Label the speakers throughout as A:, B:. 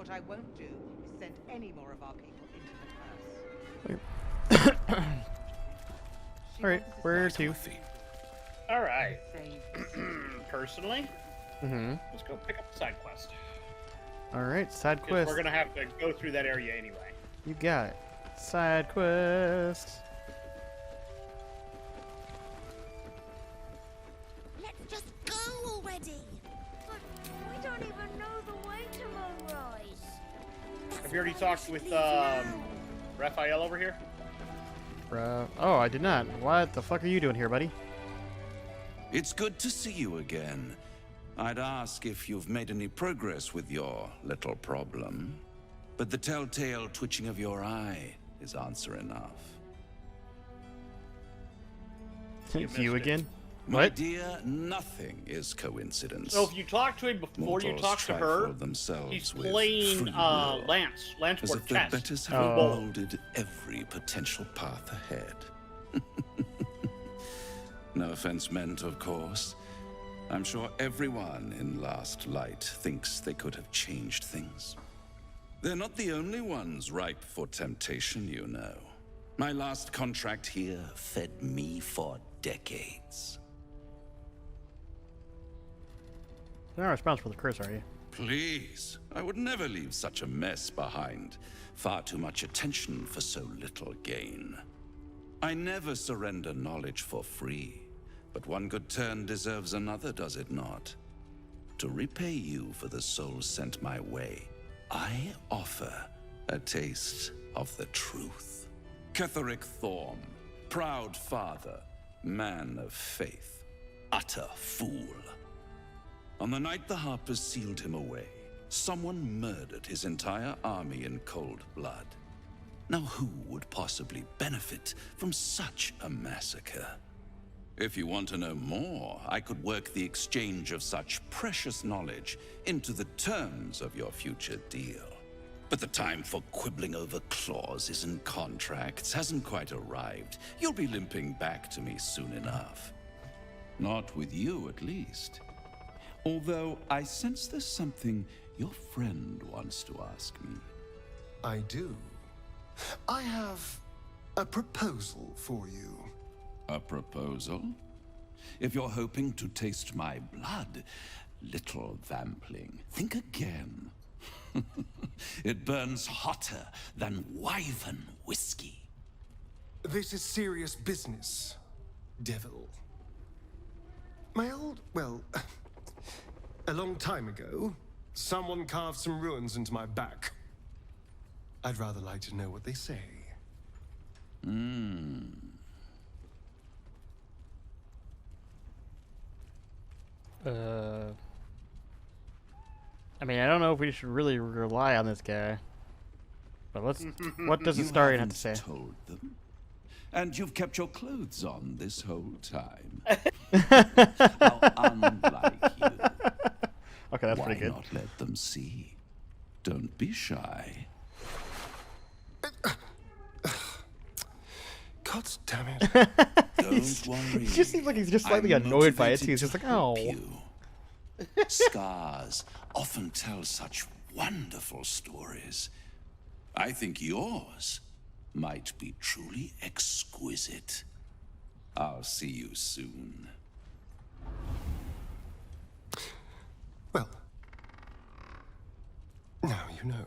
A: What I won't do is send any more of our people into the curse.
B: Alright, where to?
C: All right. Personally, let's go pick up the side quest.
B: Alright, side
C: Because
B: quest.
C: we're gonna have to go through that area anyway.
B: You got it. Side quest.
D: Let's just go already. But we don't even know the way to Moonrise.
C: Have you already talked with Raphael over here?
B: Oh, I did not. What the fuck are you doing here, buddy?
E: It's good to see you again. I'd ask if you've made any progress with your little problem, but the telltale twitching of your eye is answer enough.
B: You again?
E: My
B: What?
E: dear, nothing is coincidence.
C: So if you talk to him before you
E: Mortals
C: talk to her,
E: trifle themselves
C: he's
E: with
C: playing
E: free will,
C: Lance
E: as
C: for
E: if their
C: chess.
E: betters have molded every potential path ahead. No offense meant, of course. I'm sure everyone in Last Light thinks they could have changed things. They're not the only ones ripe for temptation, you know. My last contract here fed me for decades.
B: You're not responsible for the curse, are you?
E: Please, I would never leave such a mess behind. Far too much attention for so little gain. I never surrender knowledge for free, but one good turn deserves another, does it not? To repay you for the souls sent my way, I offer a taste of the truth. Ketheric Thorm, proud father, man of faith, utter fool. On the night the Harpers sealed him away, someone murdered his entire army in cold blood. Now who would possibly benefit from such a massacre? If you want to know more, I could work the exchange of such precious knowledge into the terms of your future deal. But the time for quibbling over clauses and contracts hasn't quite arrived. You'll be limping back to me soon enough. Not with you, at least. Although I sense there's something your friend wants to ask me.
F: I do. I have a proposal for you.
E: A proposal? If you're hoping to taste my blood, little vampling, think again. It burns hotter than wyvern whiskey.
F: This is serious business, devil. Well, a long time ago, someone carved some runes into my back. I'd rather like to know what they say.
B: I mean, I don't know if we should really rely on this guy. But let's. What does the story have to say?
E: Told them, and you've kept your clothes on this whole time. How unlike you.
B: Okay, that's
E: Why
B: pretty good.
E: not let them see? Don't be shy.
F: God damn it.
E: Don't worry.
B: He just seems like he's just slightly
E: I'm
B: annoyed by it too.
E: motivated
B: He's just
E: to
B: like,
E: help
B: oh.
E: you. Scars often tell such wonderful stories. I think yours might be truly exquisite. I'll see you soon.
F: Well, now you know.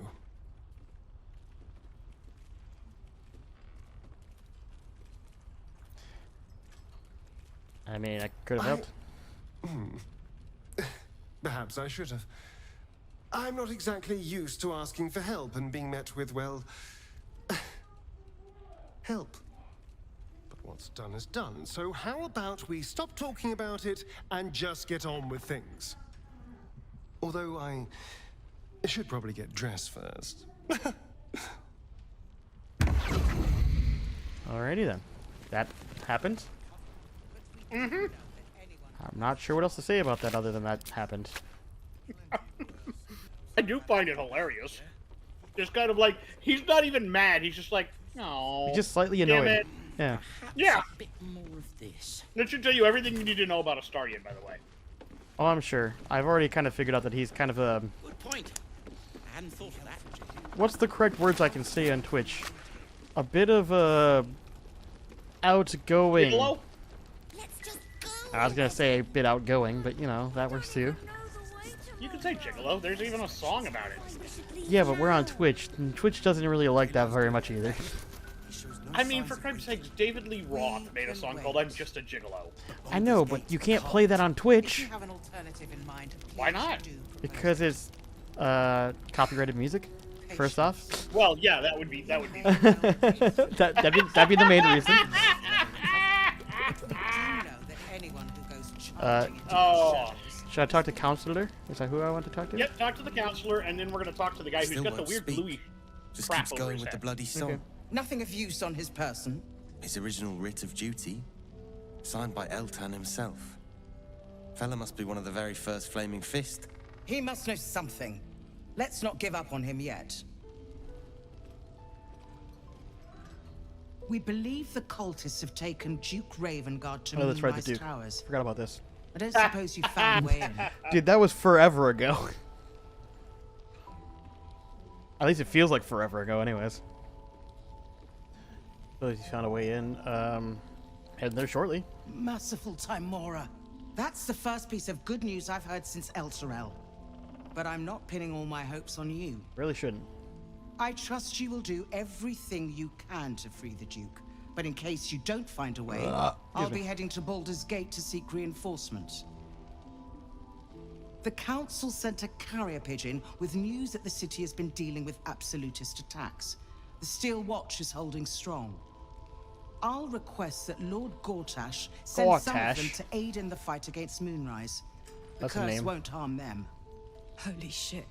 B: I mean, I could have helped.
F: Perhaps I should have. I'm not exactly used to asking for help and being met with, well, help. But what's done is done, so how about we stop talking about it and just get on with things? Although I should probably get dressed first.
B: Alrighty then. That happened. I'm not sure what else to say about that other than that happened.
C: I do find it hilarious. Just kind of like, he's not even mad. He's just like, no.
B: He's just slightly
C: damn
B: annoyed.
C: it."
B: Yeah.
C: Yeah.
D: A bit more of this.
C: That should tell you everything you need to know about Astarion, by the way.
B: Oh, I'm sure. I've already kind of figured out that he's kind of a
D: Good point.
G: hadn't thought of that.
B: What's the correct words I can say on Twitch? A bit of a outgoing.
C: Gigolo?
D: Let's just go.
B: I was gonna say a bit outgoing, but you know that works too.
C: You can say gigolo. There's even a song about it.
B: Yeah, but we're on Twitch, and Twitch doesn't really like that very much either.
C: I mean, for Christ's sakes, David Lee Roth made a song called "I'm Just a Gigolo."
B: I know, but you can't play that on
A: If
B: Twitch
A: you have an alternative in mind,
C: Why
A: please
C: not?
A: do propose
B: because it's copyrighted music. First off,
C: Well, yeah, that would be.
B: that'd be the main reason.
A: it. Do know that anyone who goes charging into the
C: Oh.
A: shadows
B: Should I talk to Counselor? Is that who I want to talk to?
C: Yep, talk to the counselor, and then we're gonna talk to the guy who's
G: Still
C: got the
G: won't
C: weird
G: speak.
C: bluey
G: Just
C: crap
G: keeps
C: over
G: going
C: his
G: with the
C: head.
G: bloody song.
B: Okay.
A: Nothing of use on his person.
G: His original writ of duty, signed by Eltan himself. Fella must be one of the very first Flaming Fist.
A: He must know something. Let's not give up on him yet. We believe the cultists have taken Duke Ravengard to
B: Oh, that's right, the
A: Moonrise
B: Duke.
A: Towers.
B: Forgot about this.
A: I don't suppose you found a way in.
B: Dude, that was forever ago. At least it feels like forever ago, anyways. At least you found a way in. Heading there shortly.
A: Merciful Timora. That's the first piece of good news I've heard since Elturel. But I'm not pinning all my hopes on you.
B: Really shouldn't.
A: I trust you will do everything you can to free the Duke. But in case you don't find a way, I'll be heading to Baldur's Gate to seek reinforcements. The Council sent a carrier pigeon with news that the city has been dealing with absolutist attacks. The Steel Watch is holding strong. I'll request that Lord Gortash send some of them
B: Gortash?
A: to aid in the fight against Moonrise. The
B: That's a
A: curse
B: name.
A: won't harm them.
H: Holy shit.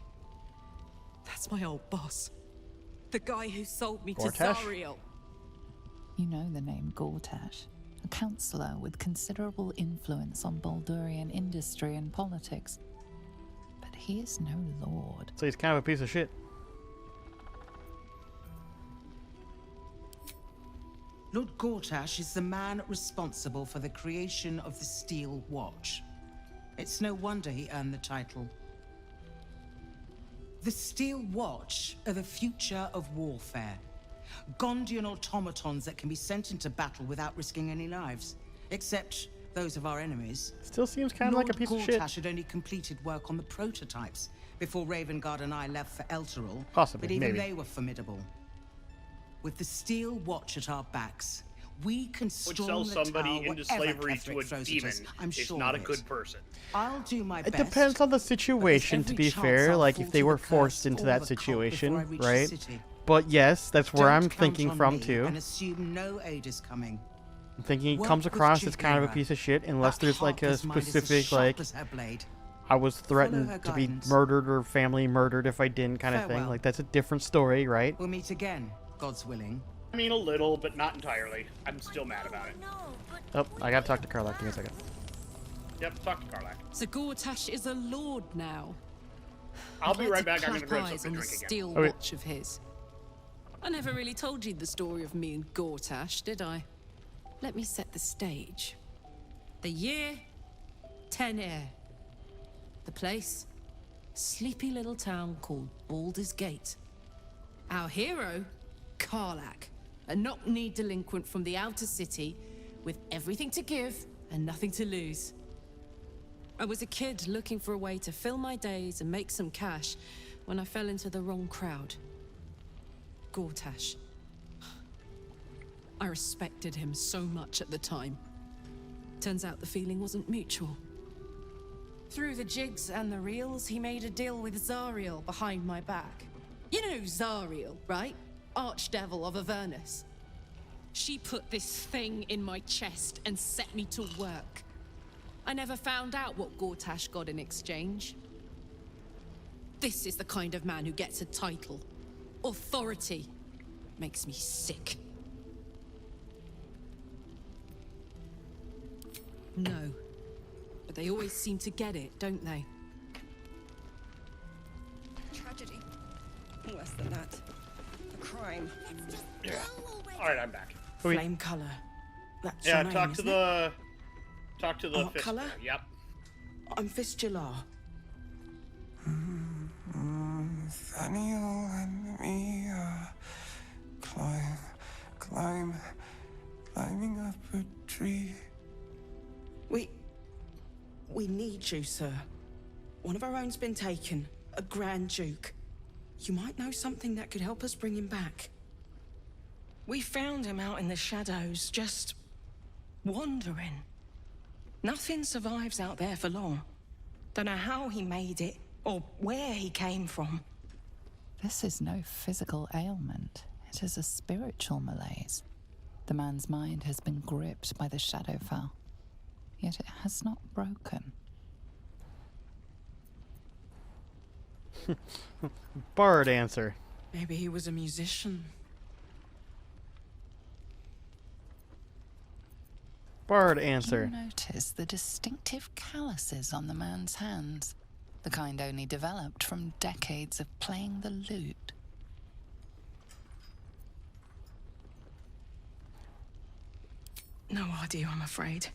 H: That's my old boss. The guy who sold me to
B: Gortash?
H: Zariel.
I: You know the name Gortash, a councillor with considerable influence on Baldurian industry and politics. But he is no lord.
B: So he's kind of a piece of shit.
A: Lord Gortash is the man responsible for the creation of the Steel Watch. It's no wonder he earned the title. The Steel Watch are the future of warfare. Gondian automatons that can be sent into battle without risking any lives. Except those of our enemies.
B: Still seems kind of like a piece of shit.
A: Gortash had only completed work on the prototypes before Ravengard and I left for Elturel.
B: Possibly,
A: but even
B: maybe.
A: they were formidable. With the Steel Watch at our backs, we can
C: Would
A: storm
C: sell
A: the
C: somebody
A: tower
C: into
A: whatever
C: slavery
A: Ketherick
C: to a
A: throws at
C: demon
A: us. I'm
C: is
A: sure
C: not a
A: of it.
C: good person.
A: I'll do my
B: It
A: best.
B: depends on the situation,
A: every
B: to be
A: chance
B: fair.
A: I'll
B: Like,
A: fall
B: if they
A: to
B: were
A: the
B: forced
A: curse
B: into
A: or
B: that
A: the cult
B: situation,
A: before I reach the
B: right?
A: city.
B: But yes, that's where
A: Don't
B: I'm
A: count
B: thinking
A: on
B: from
A: me
B: too.
A: And assume no aid is coming.
B: I'm thinking he
A: Work
B: comes
A: with
B: across as kind of a
A: Judera.
B: piece of shit unless
A: That
B: there's like a
A: heartless mind is as
B: specific
A: sharp
B: like
A: as her blade.
B: I was
A: her
B: threatened to be
A: guidance.
B: murdered or family murdered if I didn't kind of thing.
A: Farewell.
B: Like that's a different story, right?
A: We'll meet again, God's willing.
C: I mean, a little, but not entirely. I'm still mad about it.
D: No, but
B: Oh, I gotta talk to Karlak. Give me a second.
C: Yep, talk to Karlak.
H: So Gortash is a lord now.
C: I'll
H: I'd
C: be
H: like
C: right
H: to
C: back. I'm gonna
H: clap
C: grab
H: eyes
C: something
H: on
C: to
H: the
C: drink again.
H: Steel
B: Okay.
H: Watch of his. I never really told you the story of me and Gortash, did I? Let me set the stage. The year, 10 air. The place, sleepy little town called Baldur's Gate. Our hero, Karlak, a knock-knee delinquent from the outer city with everything to give and nothing to lose. I was a kid looking for a way to fill my days and make some cash when I fell into the wrong crowd. Gortash. I respected him so much at the time. Turns out the feeling wasn't mutual. Through the jigs and the reels, he made a deal with Zariel behind my back. You know Zariel, right? Archdevil of Avernus. She put this thing in my chest and set me to work. I never found out what Gortash got in exchange. This is the kind of man who gets a title. Authority. Makes me sick. No. But they always seem to get it, don't they?
J: Tragedy. Worse than that. A crime.
C: Yeah. All right, I'm back.
A: Flame color. That's
C: Yeah,
A: your name,
C: talk to
A: isn't it?
C: the
A: What
C: fist
A: colour?
C: there. Yep.
A: I'm Fistula.
K: Nathaniel and me climbing up a tree.
J: We need you, sir. One of our own's been taken, a Grand Duke. You might know something that could help us bring him back. We found him out in the shadows, just wandering. Nothing survives out there for long. Don't know how he made it, or where he came from.
I: This is no physical ailment. It is a spiritual malaise. The man's mind has been gripped by the Shadowfell, yet it has not broken.
B: Bard answer.
J: Maybe he was a musician.
B: Bard answer.
I: You notice the distinctive calluses on the man's hands, the kind only developed from decades of playing the lute.
J: No idea, I'm afraid.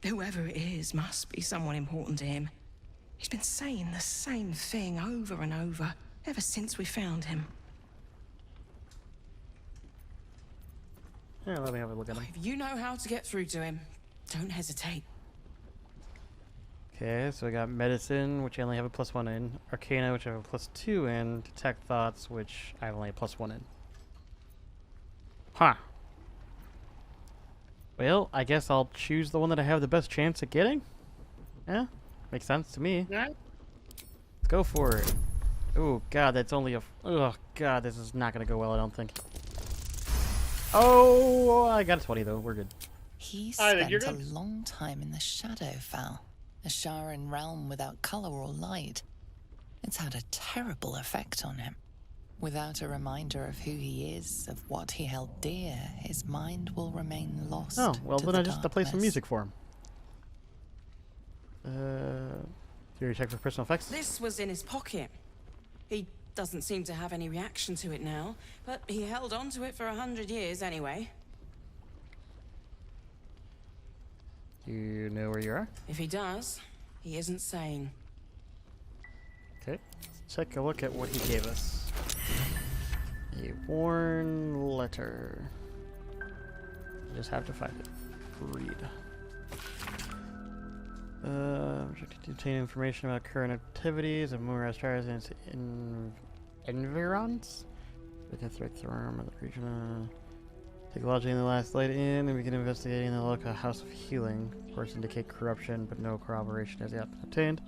J: Whoever it is must be someone important to him. He's been saying the same thing over and over, ever since we found him.
B: Yeah, let me have a look at him.
J: If you know how to get through to him, don't hesitate.
B: Okay, so I got medicine, which I only have a +1 in. Arcana, which I have a +2 in. Detect thoughts, which I have only a +1 in. Huh. Well, I guess I'll choose the one that I have the best chance at getting. Yeah, makes sense to me.
C: Yeah.
B: Let's go for it. Oh god, that's only a. Oh god, this is not gonna go well, I don't think. Oh, I got a 20 though. We're good.
I: He spent a long time in the Shadowfell, a Sharan realm without color or light. It's had a terrible effect on him. Without a reminder of who he is, of what he held dear, his mind will remain lost.
B: Oh, well
I: to
B: then
I: the
B: I just play some
I: darkness.
B: music for him. Here you check for personal effects.
J: This was in his pocket. He doesn't seem to have any reaction to it now, but he held on to it for 100 years anyway.
B: You know where you are?
J: If he does, he isn't sane.
B: Okay, let's take a look at what he gave us. A worn letter. You just have to find it. Read. Contain information about current activities of Moonrise stars and its environs. We can threat the arm of the region. Take lodging in the last light in and begin investigating the local house of healing. Reports indicate corruption, but no corroboration has yet been obtained.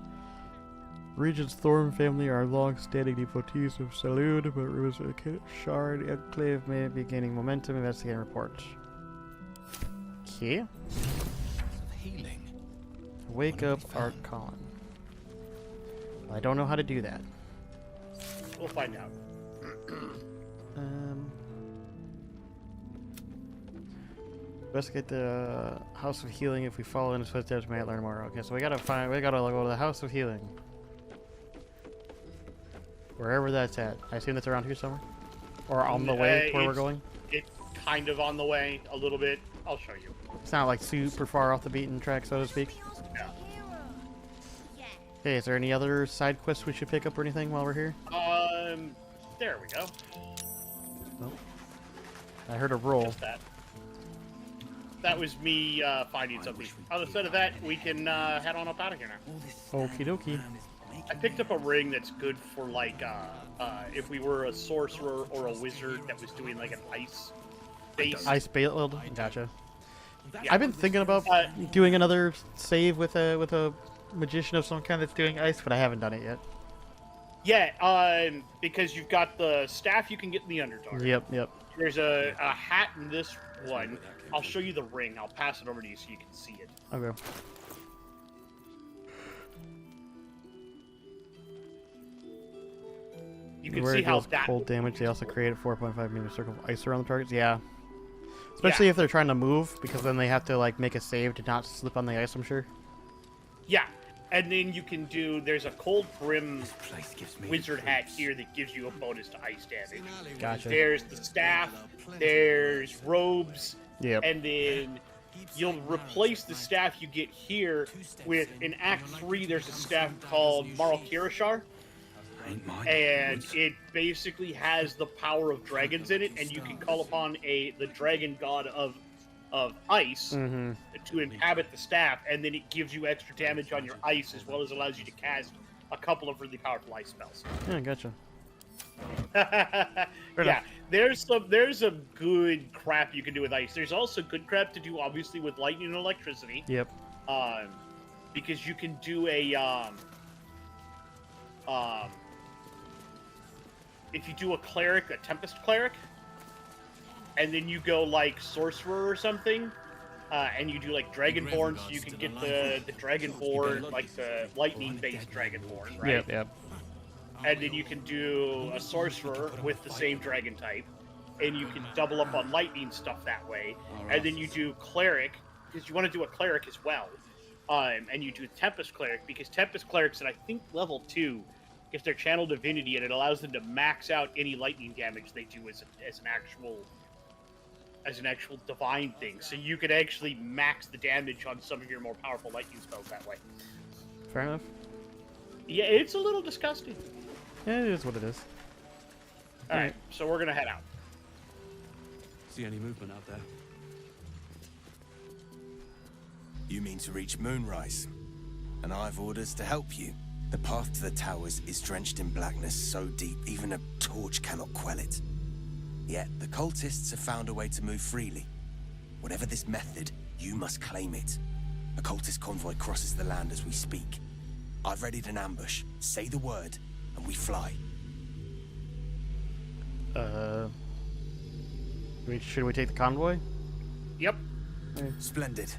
B: Regent's Thorn family are long-standing devotees of Salud, but rumors of the Shard Enclave may be gaining momentum. Investigating report. Okay.
E: Healing.
B: Wake up, Art Colin. I don't know how to do that.
C: We'll find out.
B: Investigate the House of Healing. If we follow in his footsteps, we might learn more. Okay, so we gotta go to the House of Healing. Wherever that's at. I assume that's around here somewhere? Or on the way to where we're going?
C: It's kind of on the way, a little bit. I'll show you.
B: It's not like super far off the beaten track, so to speak.
C: Yeah.
B: Okay, is there any other side quests we should pick up or anything while we're here?
C: There we go.
B: Nope. I heard a roll.
C: Just that. That was me finding something. Outside of that, we can head on up out of here now.
B: Okie dokie.
C: I picked up a ring that's good for like if we were a sorcerer or a wizard that was doing like an ice base.
B: Ice build? Gotcha.
C: Yeah.
B: I've been thinking about doing another save with a magician of some kind that's doing ice, but I haven't done it yet.
C: Yeah, because you've got the staff you can get in the Underdark.
B: Yep.
C: There's a hat in this one. I'll show you the ring. I'll pass it over to you so you can see it.
B: Okay.
C: You can
B: Where
C: see
B: it
C: how
B: deals
C: that
B: cold damage, they also create a 4.5 meter circle of ice around the targets. Yeah. Especially if they're trying to move, because then they have to like make a save to not slip on the ice, I'm sure.
C: Yeah, and then you can do. There's a cold brim wizard hat here that gives you a bonus to ice damage.
B: Gotcha.
C: There's the staff. There's robes.
B: Yep.
C: And then you'll replace the staff you get here with in Act 3. There's a staff called Marl Kirishar. and it basically has the power of dragons in it, and you can call upon the dragon god of ice to inhabit the staff, and then it gives you extra damage on your ice as well as allows you to cast a couple of really powerful ice spells.
B: Yeah, gotcha.
C: Yeah, there's some good crap you can do with ice. There's also good crap to do, obviously, with lightning and electricity.
B: Yep.
C: Because you can do a if you do a cleric, a tempest cleric, and then you go like sorcerer or something, and you do like dragonborn, so you can get the dragonborn, like the lightning-based dragonborn, right?
B: Yep.
C: And then you can do a sorcerer with the same dragon type, and you can double up on lightning stuff that way. And then you do cleric, because you want to do a cleric as well. And you do tempest cleric, because tempest clerics at I think level 2, if they're channel divinity, and it allows them to max out any lightning damage they do as an actual divine thing. So you could actually max the damage on some of your more powerful lightning spells that way.
B: Fair enough.
C: Yeah, it's a little disgusting.
B: Yeah, it is what it is.
C: Alright, so we're gonna head out.
L: See any movement out there?
G: You mean to reach Moonrise? And I've orders to help you. The path to the towers is drenched in blackness so deep, even a torch cannot quell it. Yet, the cultists have found a way to move freely. Whatever this method, you must claim it. A cultist convoy crosses the land as we speak. I've readied an ambush. Say the word, and we fly.
B: Should we take the convoy?
C: Yep.
G: Splendid.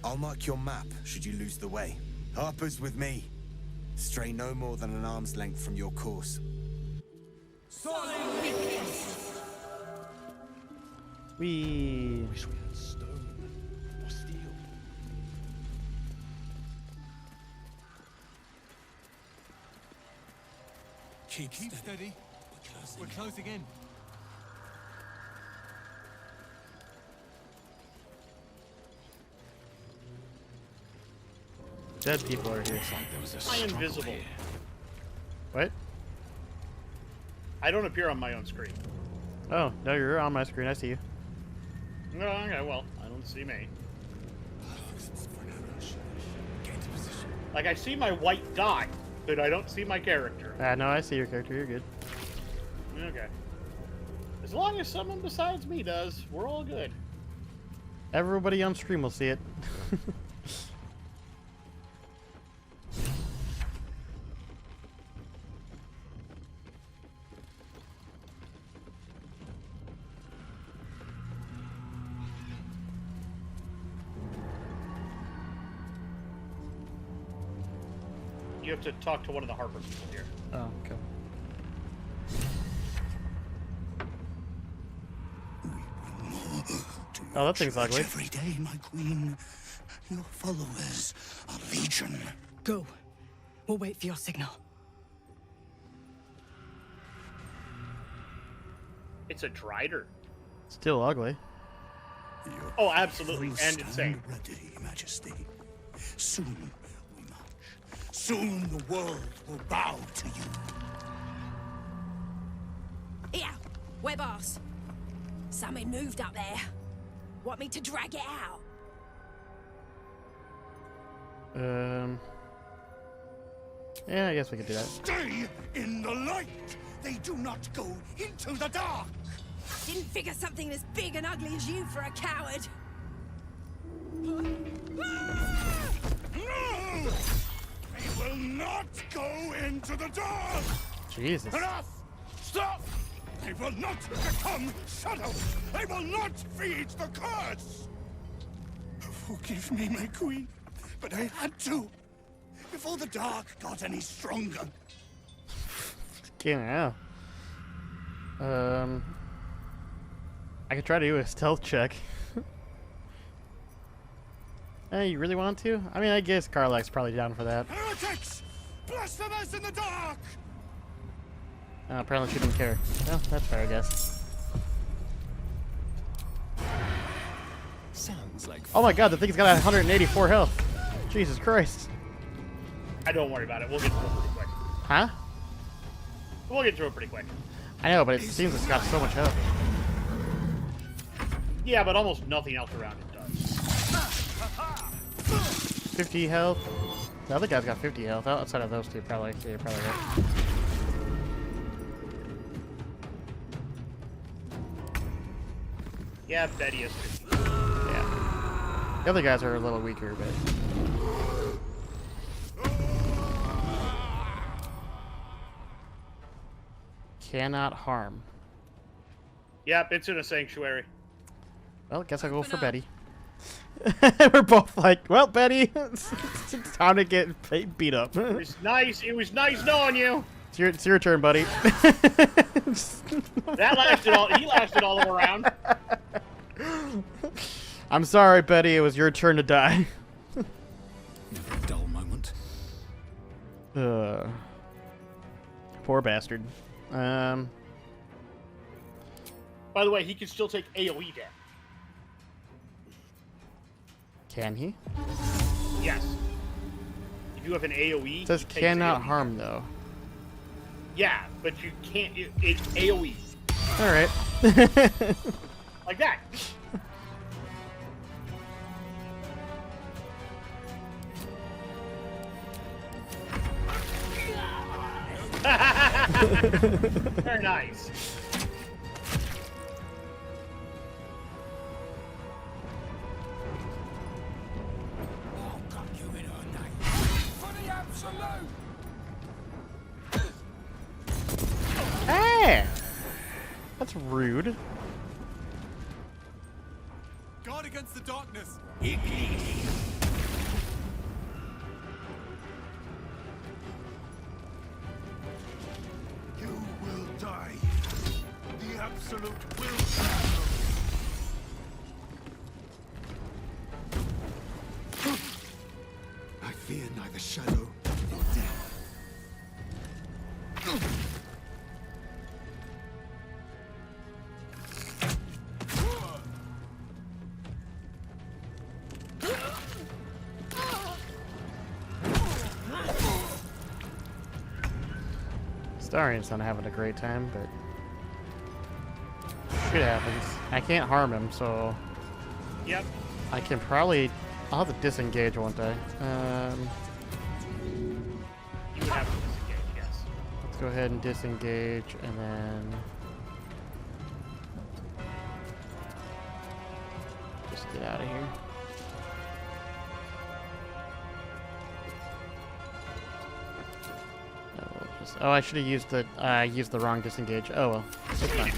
G: I'll mark your map should you lose the way. Harper's with me. Stray no more than an arm's length from your course.
B: We
L: Wish we had stone or steel.
K: Keep steady. We're closing in.
B: dead people are here.
C: I'm invisible.
B: What?
C: I don't appear on my own screen.
B: Oh, no, you're on my screen. I see you.
C: No, okay, well, I don't see me. Like, I see my white dot, but I don't see my character.
B: No, I see your character. You're good.
C: Okay. As long as someone besides me does, we're all good.
B: Everybody on stream will see it.
C: You have to talk to one of the Harper people here.
B: Oh, okay. Oh, that thing's ugly.
M: Every day, my queen. Your followers are legion.
J: Go. We'll wait for your signal.
C: It's a Drider.
B: Still ugly.
C: Oh, absolutely, and insane.
M: Ready, Majesty. Soon we march. Soon the world will bow to you.
D: Here, we're boss. Something moved up there. Want me to drag it out?
B: Yeah, I guess we could do that.
M: Stay in the light. They do not go into the dark.
D: Didn't figure something as big and ugly as you for a coward.
M: No! They will not go into the dark.
B: Jesus.
M: Enough! Stop! They will not become shadows! They will not feed the curse! Forgive me, my queen, but I had to. Before the dark got any stronger.
B: Yeah. I could try to do a stealth check. Hey, you really want to? I mean, I guess Karlak's probably down for that.
M: Heretics! Blasphemers in the dark!
B: Apparently she didn't care. Well, that's fair, I guess.
K: Sounds like
B: Oh my god, the thing's got 184 health. Jesus Christ.
C: I don't worry about it. We'll get through it pretty quick.
B: Huh?
C: We'll get through it pretty quick.
B: I know, but it seems it's got so much health.
C: Yeah, but almost nothing else around it does.
B: 50 health. The other guy's got 50 health. Outside of those two, probably. Yeah, probably right.
C: Yeah, Betty is 50.
B: Yeah. The other guys are a little weaker, but... Cannot harm.
C: Yep, it's in a sanctuary.
B: Well, guess I'll go for Betty. We're both like, well, Betty, it's time to get beat up.
C: It was nice knowing you.
B: It's your turn, buddy.
C: That lasted all. He lasted all the way around.
B: I'm sorry, Betty. It was your turn to die.
L: Never a dull moment.
B: Poor bastard.
C: By the way, he can still take AoE damage.
B: Can he?
C: Yes. If you have an AoE,
B: It says
C: he takes
B: cannot
C: AoE.
B: harm though.
C: Yeah, but you can't. It's AoE.
B: All right.
C: Like that. Very nice.
B: Hey! That's rude.
K: Guard against the darkness.
M: You will die. The absolute will happen. I fear neither shadow nor death.
B: Starian's not having a great time, but shit happens. I can't harm him, so
C: Yep.
B: I can probably. I'll have to disengage, won't I?
C: You would have to disengage, yes.
B: Let's go ahead and disengage, and then just get out of here. Oh, I should have used the wrong disengage. Oh well, it's fine.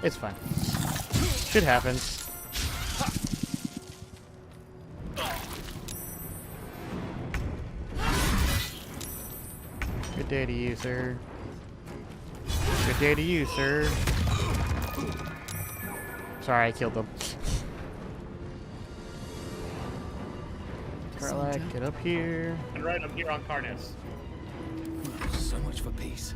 B: It's fine. Shit happens. Good day to you, sir. Good day to you, sir. Sorry, I killed them. Karlak, get up here.
C: And right up here on Karnas.
L: So much for peace.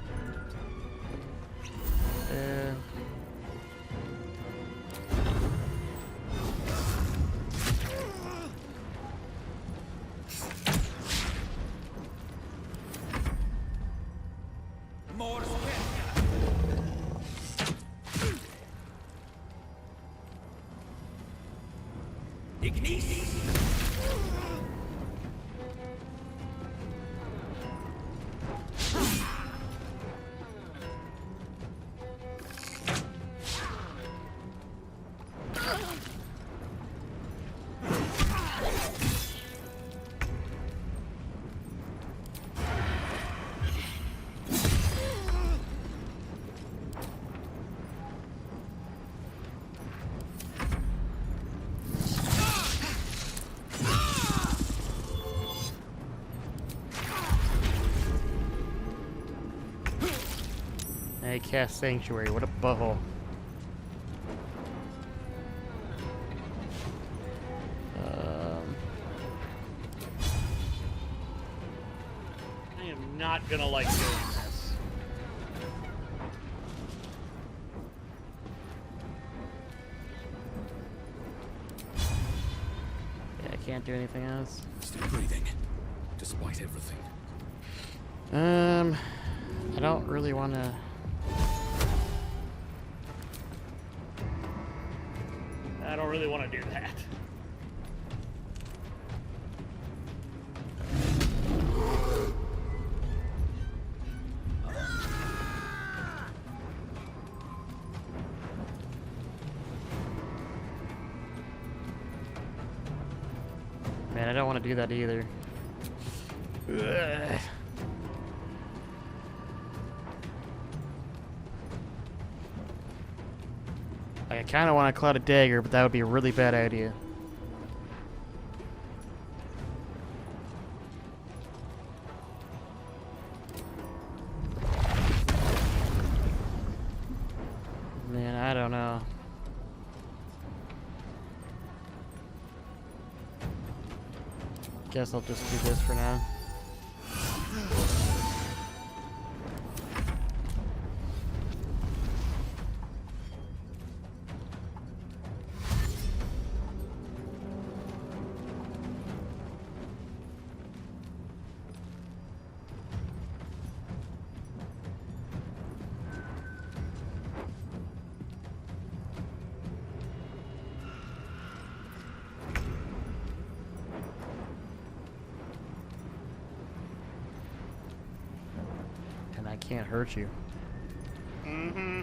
K: More
B: I cast Sanctuary. What a butthole.
C: I am not gonna like doing this.
B: Yeah, I can't do anything else.
L: Still breathing, despite everything.
B: I don't really want to...
C: I don't really want to do that.
B: Man, I don't want to do that either. Ugh. I kind of want to cloud a dagger, but that would be a really bad idea. Man, I don't know. Guess I'll just do this for now. Can't hurt you.
C: Mm-hmm.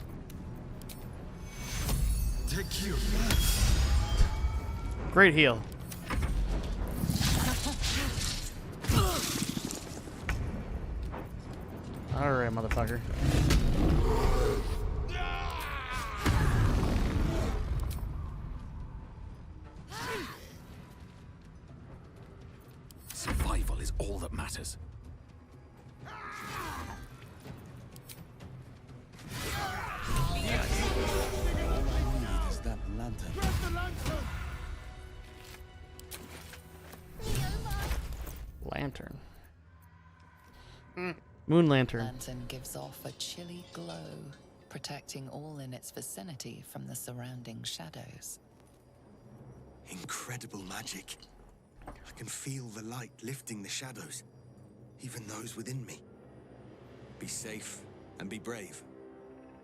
F: Take you.
B: Great heal. Alright, motherfucker.
L: Survival is all that matters.
B: Lantern. Moon lantern.
I: Lantern gives off a chilly glow, protecting all in its vicinity from the surrounding shadows.
G: Incredible magic. I can feel the light lifting the shadows, even those within me. Be safe and be brave.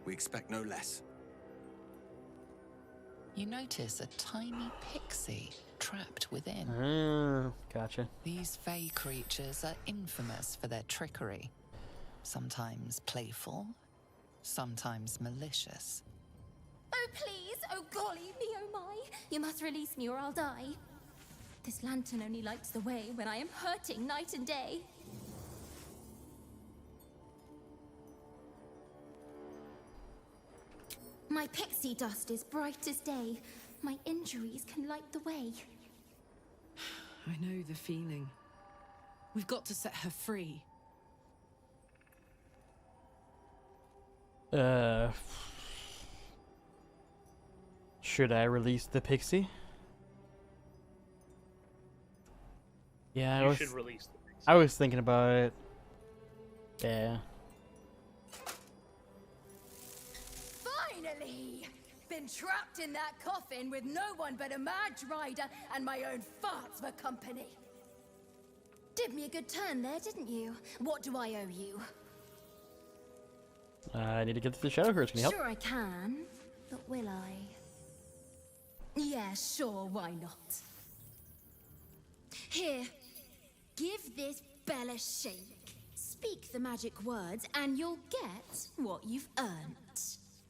G: We expect no less.
I: You notice a tiny pixie trapped within.
B: Gotcha.
I: These fey creatures are infamous for their trickery. Sometimes playful, sometimes malicious.
D: Oh, please! Oh, golly me, oh my! You must release me or I'll die. This lantern only lights the way when I am hurting night and day. My pixie dust is bright as day. My injuries can light the way.
H: I know the feeling. We've got to set her free.
B: Should I release the pixie? Yeah,
C: You should release the pixie.
B: I was thinking about it. Yeah.
D: Finally! Been trapped in that coffin with no one but a Madge Rider and my own farts for company. Did me a good turn there, didn't you? What do I owe you?
B: I need to get to the Shadow Curse. Can you help?
D: Sure I can, but will I? Yeah, sure, why not? Here, give this bell a shake. Speak the magic words and you'll get what you've earned.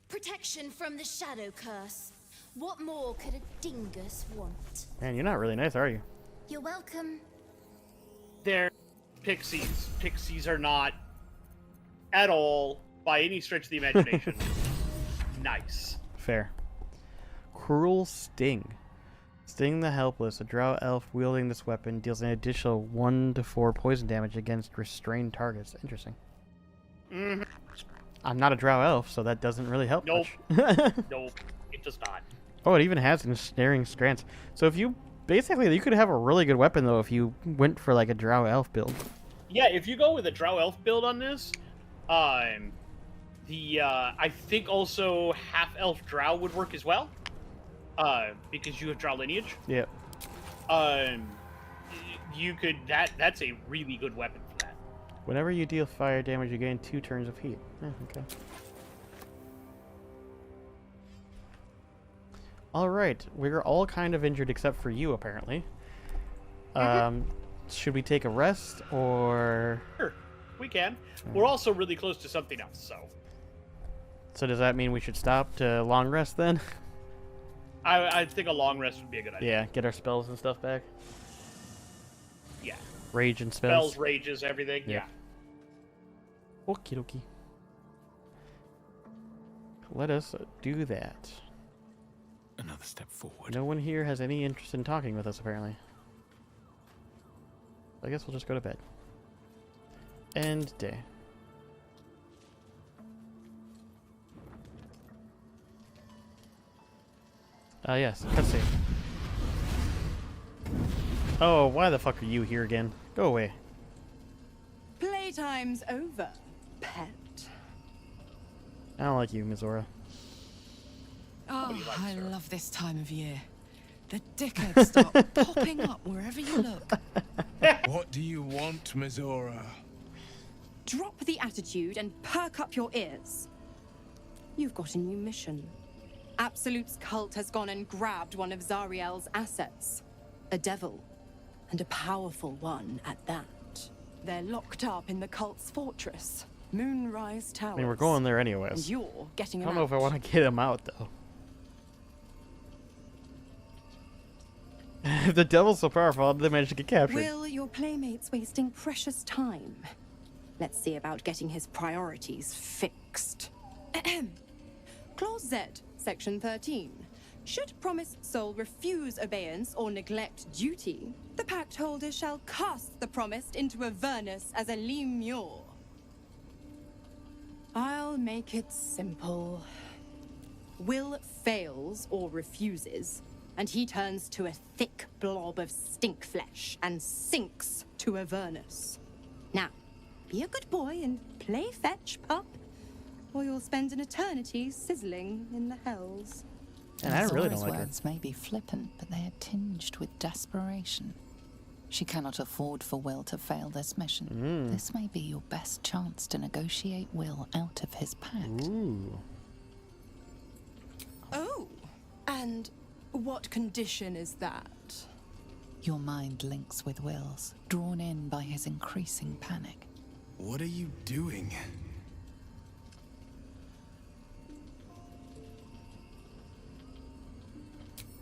D: Protection from the Shadow Curse. What more could a dingus want?
B: Man, you're not really nice, are you?
D: You're welcome.
C: They're pixies. Pixies are not at all, by any stretch of the imagination, nice.
B: Fair. Cruel Sting. Sting the Helpless. A drow elf wielding this weapon deals an additional 1 to 4 poison damage against restrained targets. Interesting.
C: Mm-hmm.
B: I'm not a drow elf, so that doesn't really help
C: Nope.
B: much.
C: Nope, it does not.
B: Oh, it even has ensnaring strands. So if you... Basically, you could have a really good weapon, though, if you went for, like, a drow elf build.
C: Yeah, if you go with a drow elf build on this, I think also half elf drow would work as well, because you have drow lineage.
B: Yeah.
C: You could that's a really good weapon for that.
B: Whenever you deal fire damage, you gain 2 turns of heat. Okay. Alright, we're all kind of injured except for you, apparently. Should we take a rest, or...
C: Sure, we can. We're also really close to something else, so...
B: So does that mean we should stop to long rest, then?
C: I think a long rest would be a good idea.
B: Yeah, get our spells and stuff back.
C: Yeah.
B: Rage and spells.
C: Spells, rages, everything, yeah.
B: Okie dokie. Let us do that.
L: Another step forward.
B: No one here has any interest in talking with us, apparently. I guess we'll just go to bed. End day. Yes, cutscene. Oh, why the fuck are you here again? Go away.
N: Playtime's over, pet.
B: I don't like you, Mizora.
H: Oh, I love this time of year. The dickheads start popping up wherever you look.
K: What do you want, Mizora?
N: Drop the attitude and perk up your ears. You've got a new mission. Absolute's cult has gone and grabbed one of Zariel's assets. A devil. And a powerful one at that. They're locked up in the cult's fortress, Moonrise Towers.
B: I mean, we're going there anyways.
N: And you're getting
B: I
N: them
B: don't know if I want to get him out, though. If the devil's so powerful, how did they manage to get captured?
N: Will your playmates wasting precious time? Let's see about getting his priorities fixed. Clause Z, Section 13. Should promised soul refuse obeyance or neglect duty, the pact holder shall cast the promised into Avernus as a lemure. I'll make it simple. Will fails or refuses, and he turns to a thick blob of stink flesh and sinks to Avernus. Now, be a good boy and play fetch, pup, or you'll spend an eternity sizzling in the hells.
B: And I really don't
I: Zora's
B: like her.
I: words may be flippant, but they are tinged with desperation. She cannot afford for Will to fail this mission. This may be your best chance to negotiate Will out of his pact.
B: Ooh.
N: Oh, and what condition is that?
I: Your mind links with Will's, drawn in by his increasing panic.
K: What are you doing?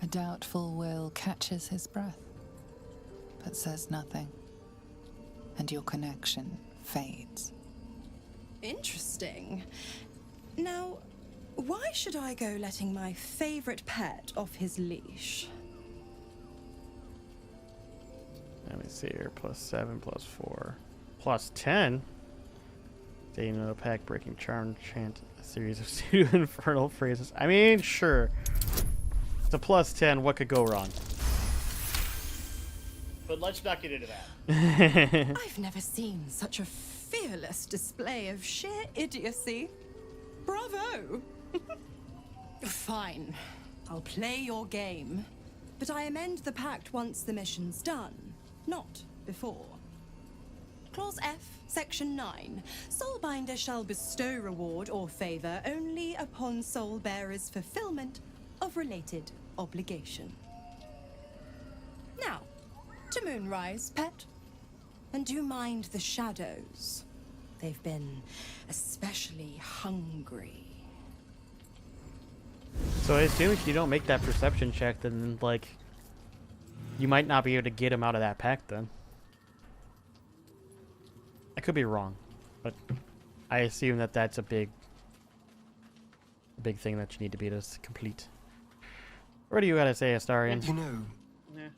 I: A doubtful Will catches his breath, but says nothing, and your connection fades.
N: Interesting. Now, why should I go letting my favorite pet off his leash?
B: Let me see here. +7, +4, +10. They know pack breaking charm chant a series of pseudo infernal phrases. I mean, sure. It's a +10. What could go wrong?
C: But let's not get into that.
N: I've never seen such a fearless display of sheer idiocy. Bravo! Fine. I'll play your game. But I amend the pact once the mission's done, not before. Clause F, Section 9. Soulbinder shall bestow reward or favor only upon soul bearer's fulfillment of related obligation. Now, to Moonrise, pet. And do mind the shadows. They've been especially hungry.
B: So I assume if you don't make that perception check, then, like, you might not be able to get him out of that pact, then. I could be wrong, but I assume that that's a big thing that you need to be able to complete. What do you gotta say, Astarion?
F: You know,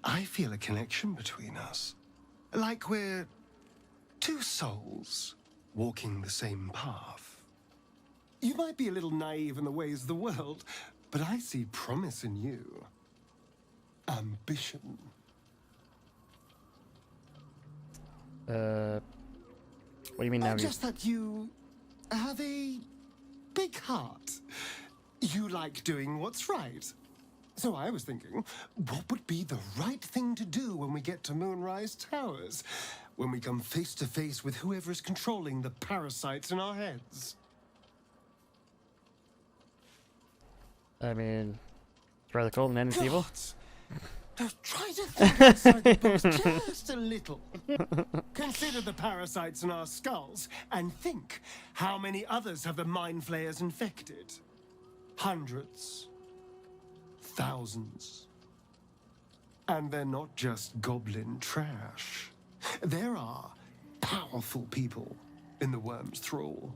F: I feel a connection between us. Like we're two souls walking the same path. You might be a little naive in the ways of the world, but I see promise in you. Ambition.
B: What do you mean now?
F: Just that you have a big heart. You like doing what's right. So I was thinking, what would be the right thing to do when we get to Moonrise Towers? when we come face to face with whoever is controlling the parasites in our heads.
B: I mean, it's rather cold and then it's evil.
F: Try to think outside the box just a little. Consider the parasites in our skulls and think how many others have the mind flayers infected. Hundreds. Thousands. And they're not just goblin trash. There are powerful people in the worm's thrall.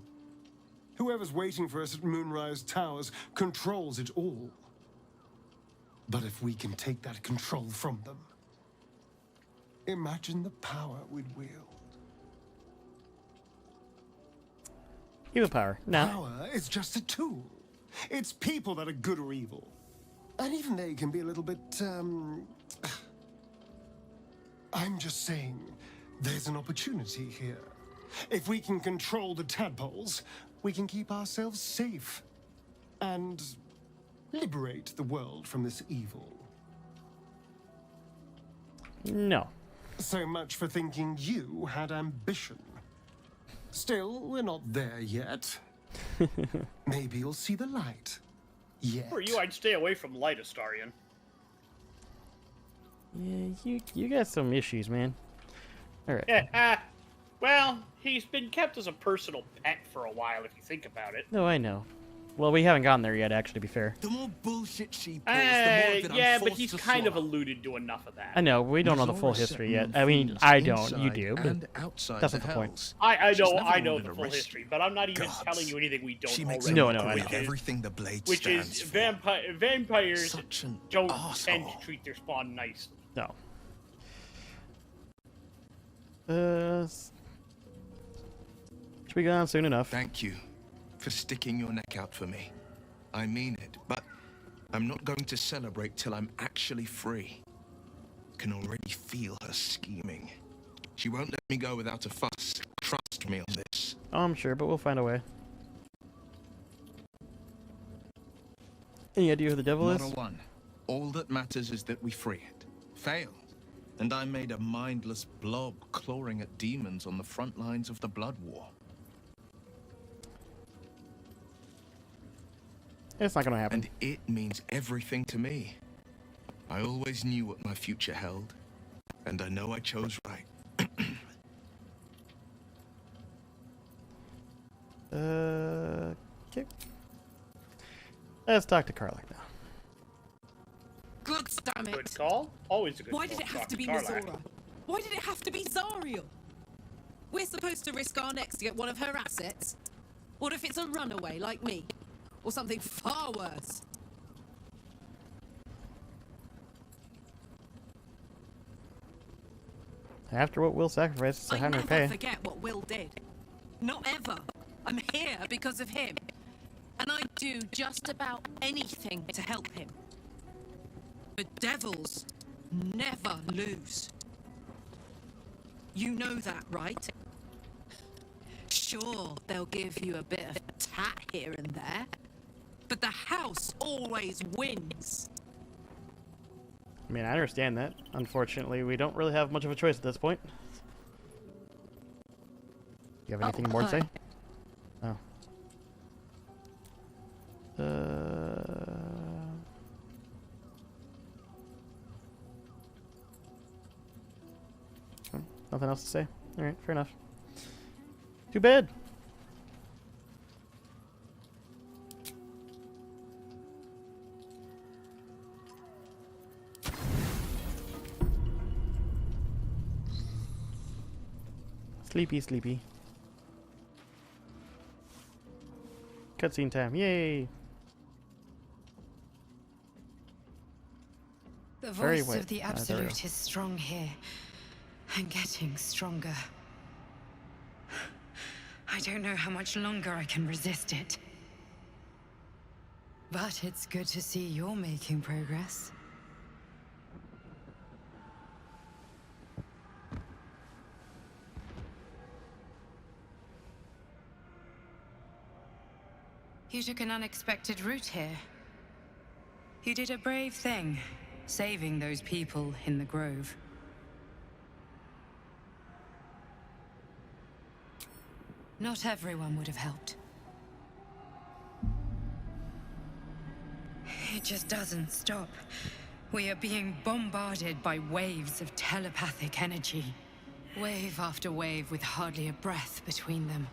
F: Whoever's waiting for us at Moonrise Towers controls it all. But if we can take that control from them, imagine the power we'd wield.
B: Evil power. No.
F: Power is just a tool. It's people that are good or evil. And even they can be a little bit, I'm just saying, there's an opportunity here. If we can control the tadpoles, we can keep ourselves safe. And liberate the world from this evil.
B: No.
F: So much for thinking you had ambition. Still, we're not there yet. Maybe you'll see the light. Yet.
C: For you, I'd stay away from light, Astarion.
B: Yeah, you got some issues, man. Alright.
C: Yeah, well, he's been kept as a personal pet for a while, if you think about it.
B: No, I know. Well, we haven't gotten there yet, actually, to be fair.
M: The more bullshit she pulls, the more of it
C: yeah,
M: I'm
C: but
M: forced
C: he's
M: to
C: kind of
M: swallow.
C: alluded to enough of that.
B: I know, we don't know the full history yet. I mean, I don't, you do, but that's not the point.
C: I know the full history, but I'm not even telling you anything we don't
M: She
C: already
M: makes
C: know.
B: No, I know.
M: Everything the blade
C: Which
M: stands
C: is
M: for.
C: vampires don't
M: asshole.
C: tend to treat their spawn nicely.
B: No. Should be gone soon enough.
M: Thank you for sticking your neck out for me. I mean it, but I'm not going to celebrate till I'm actually free. Can already feel her scheming. She won't let me go without a fuss. Trust me on this.
B: Oh, I'm sure, but we'll find a way. Any idea who the devil is?
M: Not a one. All that matters is that we free it. Failed. And I made a mindless blob clawing at demons on the front lines of the Blood War.
B: It's not gonna happen.
M: And it means everything to me. I always knew what my future held, and I know I chose right.
B: Okay. Let's talk to Karlach now.
H: God damn it!
C: Good call. Always a good
H: Why
C: call.
H: did it have
C: Talk
H: to be
C: Karlach.
H: Mizora? Why did it have to be Zariel? We're supposed to risk our necks to get one of her assets? What if it's a runaway like me? Or something far worse?
B: After what Will sacrificed, so
H: I
B: having
H: never
B: to pay.
H: forget what Will did. Not ever. I'm here because of him. And I'd do just about anything to help him. The devils never lose. You know that, right? Sure, they'll give you a bit of tat here and there. But the house always wins.
B: I mean, I understand that. Unfortunately, we don't really have much of a choice at this point. You have anything more to say? Oh. Nothing else to say? Alright, fair enough. Too bad. Sleepy, sleepy. Cutscene time, yay!
O: The
B: Very
O: voice
B: wet.
O: of the
B: There we go.
O: Absolute is strong here, and getting stronger. I don't know how much longer I can resist it. But it's good to see you're making progress. You took an unexpected route here. You did a brave thing, saving those people in the grove. Not everyone would have helped. It just doesn't stop. We are being bombarded by waves of telepathic energy. Wave after wave with hardly a breath between them.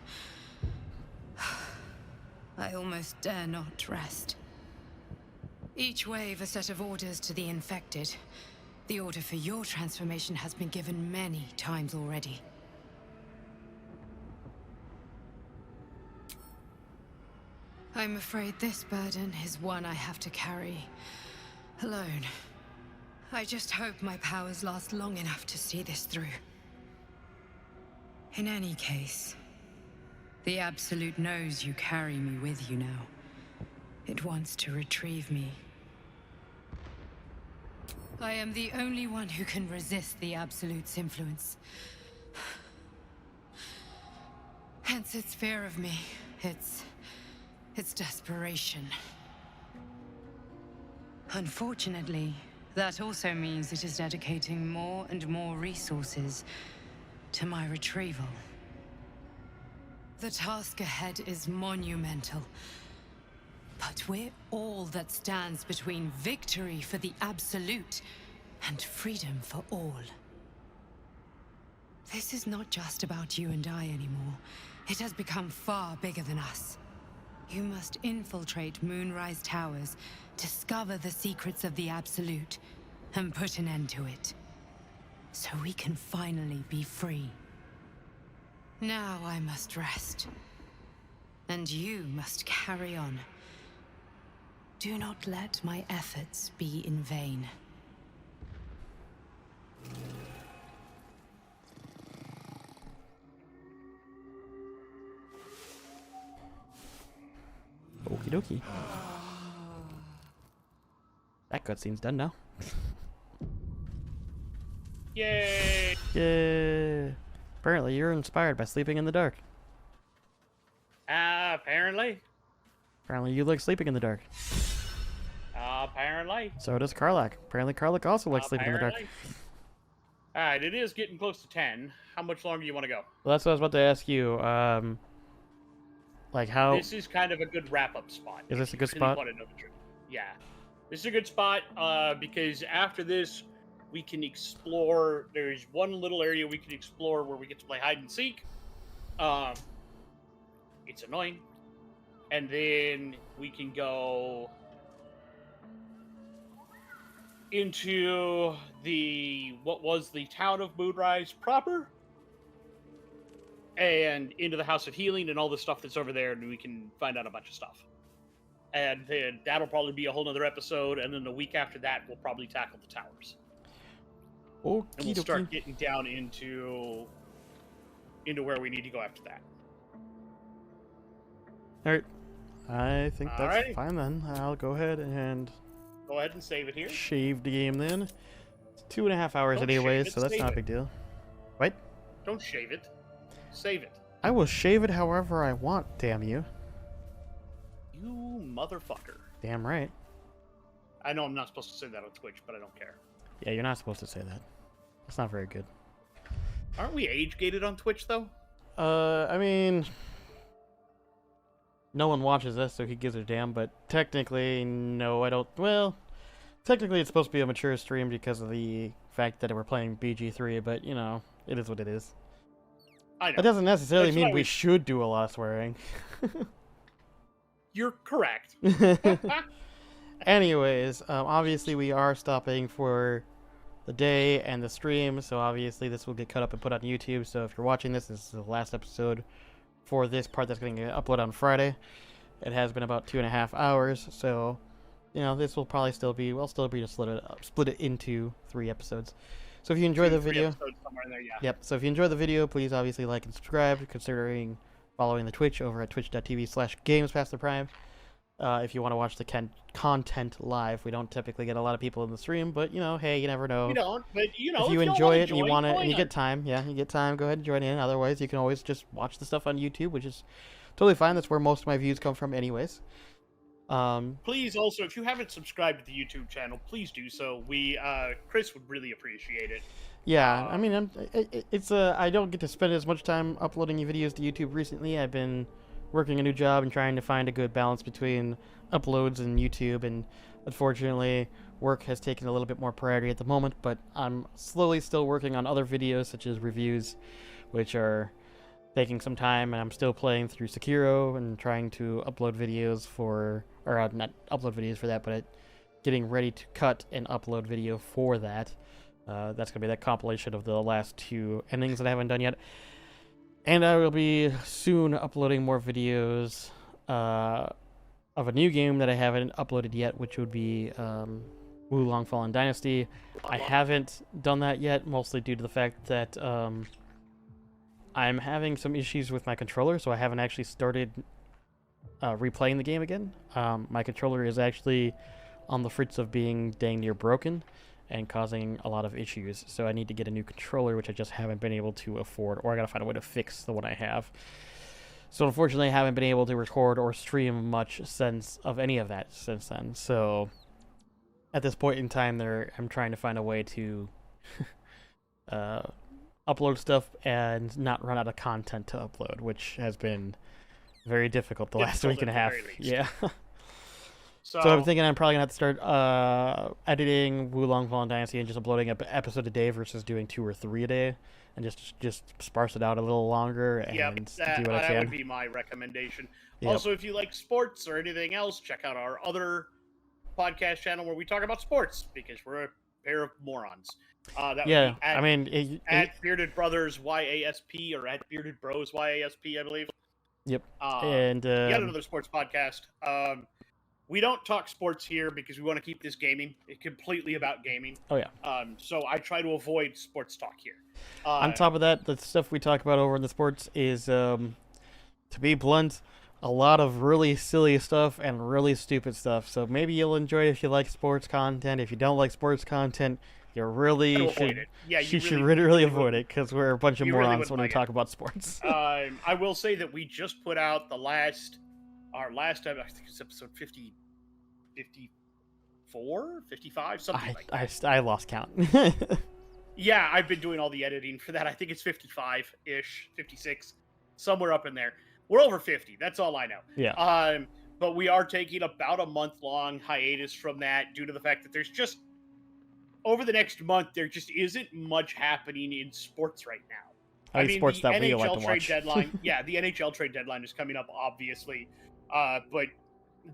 O: I almost dare not rest. Each wave a set of orders to the infected. The order for your transformation has been given many times already. I'm afraid this burden is one I have to carry alone. I just hope my powers last long enough to see this through. In any case, the Absolute knows you carry me with you now. It wants to retrieve me. I am the only one who can resist the Absolute's influence. Hence its fear of me, its desperation. Unfortunately, that also means it is dedicating more and more resources to my retrieval. The task ahead is monumental. But we're all that stands between victory for the Absolute and freedom for all. This is not just about you and I anymore. It has become far bigger than us. You must infiltrate Moonrise Towers, discover the secrets of the Absolute, and put an end to it. So we can finally be free. Now I must rest. And you must carry on. Do not let my efforts be in vain.
B: Okie dokie. That cutscene's done now.
C: Yay!
B: Yay! Apparently you're inspired by sleeping in the dark.
C: Apparently.
B: Apparently you like sleeping in the dark.
C: Apparently.
B: So does Karlach. Apparently Karlach also likes sleeping in the dark.
C: Alright, it is getting close to 10. How much longer do you want to go?
B: Well, that's what I was about to ask you. Like how...
C: This is kind of a good wrap-up spot.
B: Is this a good spot?
C: Yeah. This is a good spot, because after this, we can explore... There's one little area we can explore where we get to play hide-and-seek. It's annoying. And then we can go into what was the town of Moonrise proper, and into the House of Healing and all the stuff that's over there, and we can find out a bunch of stuff. And then that'll probably be a whole nother episode, and then the week after that, we'll probably tackle the towers.
B: Okie
C: and we'll start getting down into where we need to go after that.
B: Alright. I think that's fine then. I'll go ahead and...
C: Go ahead and save it here.
B: Shave the game then. It's 2.5 hours anyways, so that's not a big deal. What?
C: Don't shave it. Save it.
B: I will shave it however I want, damn you.
C: You motherfucker.
B: Damn right.
C: I know I'm not supposed to say that on Twitch, but I don't care.
B: Yeah, you're not supposed to say that. That's not very good.
C: Aren't we age-gated on Twitch, though?
B: I mean... No one watches this, so he gives a damn, but technically, no, I don't... Well, technically it's supposed to be a mature stream because of the fact that we're playing BG3, but, you know, it is what it is.
C: I know.
B: It doesn't necessarily mean we should do a lot of swearing.
C: You're correct.
B: Anyways, obviously we are stopping for the day and the stream, so obviously this will get cut up and put on YouTube, so if you're watching this, this is the last episode for this part that's going to get uploaded on Friday. It has been about 2.5 hours, so, you know, this will probably still be, we'll still be to split it into 3 episodes. So if you enjoy the video, yep, so if you enjoy the video, please obviously like and subscribe, considering following the Twitch over at twitch.tv/GamesPastThePrime. If you want to watch the content live, we don't typically get a lot of people in the stream, but, you know, hey, you never know.
C: You don't, but, you know,
B: if you enjoy it and you want it and you get time, yeah, you get time, go ahead and join in. Otherwise, you can always just watch the stuff on YouTube, which is totally fine. That's where most of my views come from anyways.
C: Please also, if you haven't subscribed to the YouTube channel, please do so. Chris would really appreciate it.
B: Yeah, I mean, I don't get to spend as much time uploading videos to YouTube recently. I've been working a new job and trying to find a good balance between uploads and YouTube, and unfortunately, work has taken a little bit more priority at the moment, but I'm slowly still working on other videos, such as reviews, which are taking some time, and I'm still playing through Sekiro and trying to upload videos for, or not upload videos for that, but getting ready to cut and upload video for that. That's going to be that compilation of the last 2 endings that I haven't done yet. And I will be soon uploading more videos of a new game that I haven't uploaded yet, which would be Wulong Fallen Dynasty. I haven't done that yet, mostly due to the fact that I'm having some issues with my controller, so I haven't actually started replaying the game again. My controller is actually on the fritz of being dang near broken and causing a lot of issues, so I need to get a new controller, which I just haven't been able to afford, or I gotta find a way to fix the one I have. So unfortunately, I haven't been able to record or stream much of any of that since then. So at this point in time, I'm trying to find a way to upload stuff and not run out of content to upload, which has been very difficult the last week and a half. Yeah. So I'm thinking I'm probably gonna have to start editing Wulong Fallen Dynasty and just uploading an episode a day versus doing 2 or 3 a day, and just sparse it out a little longer and do what I can.
C: That would be my recommendation.
B: Yep.
C: Also, if you like sports or anything else, check out our other podcast channel where we talk about sports, because we're a pair of morons. That would be at Bearded Brothers YASP, or at Bearded Bros YASP, I believe.
B: Yep. And
C: yet another sports podcast. We don't talk sports here because we want to keep this gaming. It's completely about gaming.
B: Oh, yeah.
C: So I try to avoid sports talk here.
B: On top of that, the stuff we talk about over in the sports is, to be blunt, a lot of really silly stuff and really stupid stuff. So maybe you'll enjoy it if you like sports content. If you don't like sports content, you really should really avoid it, because we're a bunch of morons when we talk about sports.
C: I will say that we just put out our last time, I think it's episode 54, 55, something like that.
B: I lost count.
C: Yeah, I've been doing all the editing for that. I think it's 55-ish, 56, somewhere up in there. We're over 50. That's all I know.
B: Yeah.
C: But we are taking about a month-long hiatus from that due to the fact that there's just, over the next month, there just isn't much happening in sports right now. I mean,
B: sports
C: the
B: that we like
C: NHL
B: to
C: trade
B: watch.
C: deadline. Yeah, the NHL trade deadline is coming up, obviously. But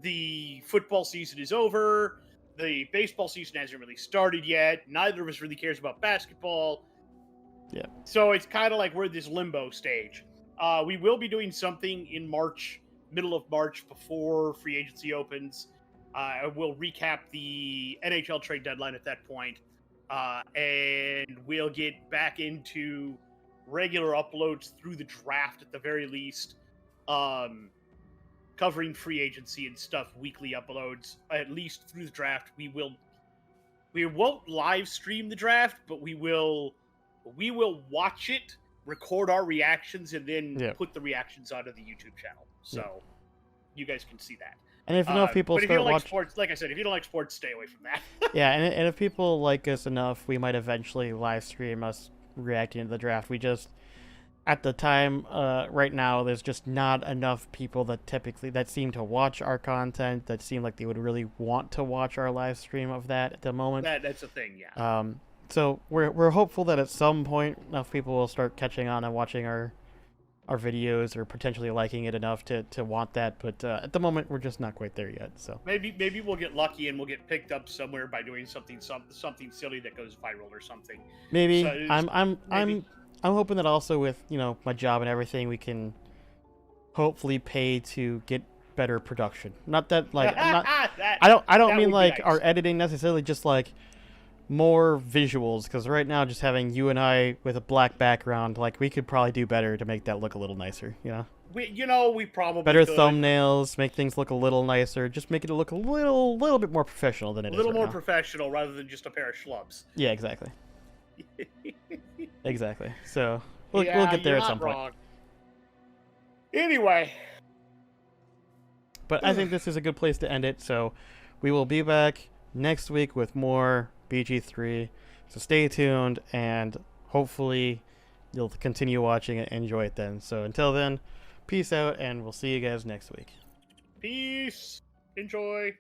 C: the football season is over. The baseball season hasn't really started yet. Neither of us really cares about basketball.
B: Yeah.
C: So it's kind of like we're in this limbo stage. We will be doing something in March, middle of March, before free agency opens. We'll recap the NHL trade deadline at that point. And we'll get back into regular uploads through the draft at the very least. Covering free agency and stuff, weekly uploads, at least through the draft. We won't live stream the draft, but we will watch it, record our reactions, and then put the reactions onto the YouTube channel. So you guys can see that.
B: And if enough people
C: but if you
B: start
C: don't like
B: watching,
C: sports, like I said, if you don't like sports, stay away from that.
B: yeah, and if people like us enough, we might eventually live stream us reacting to the draft. We just, at the time, right now, there's just not enough people that seem to watch our content, that seem like they would really want to watch our live stream of that at the moment.
C: That's a thing, yeah.
B: So we're hopeful that at some point enough people will start catching on and watching our videos, or potentially liking it enough to want that. But at the moment, we're just not quite there yet. So
C: maybe we'll get lucky and we'll get picked up somewhere by doing something silly that goes viral or something.
B: Maybe.
C: So
B: I'm hoping that also with, my job and everything, we can hopefully pay to get better production. Not that I don't mean like our editing necessarily, just like more visuals, because right now just having you and I with a black background, like, we could probably do better to make that look a little nicer,
C: We probably
B: better
C: could.
B: thumbnails, make things look a little nicer, just make it look a little bit more professional than it is.
C: A little more
B: now.
C: Professional rather than just a pair of schlubs.
B: Yeah, exactly. Exactly. So we'll get there at some point.
C: Anyway.
B: But I think this is a good place to end it. So we will be back next week with more BG3. So stay tuned, and hopefully you'll continue watching it and enjoy it then. So until then, peace out, and we'll see you guys next week.
C: Peace. Enjoy.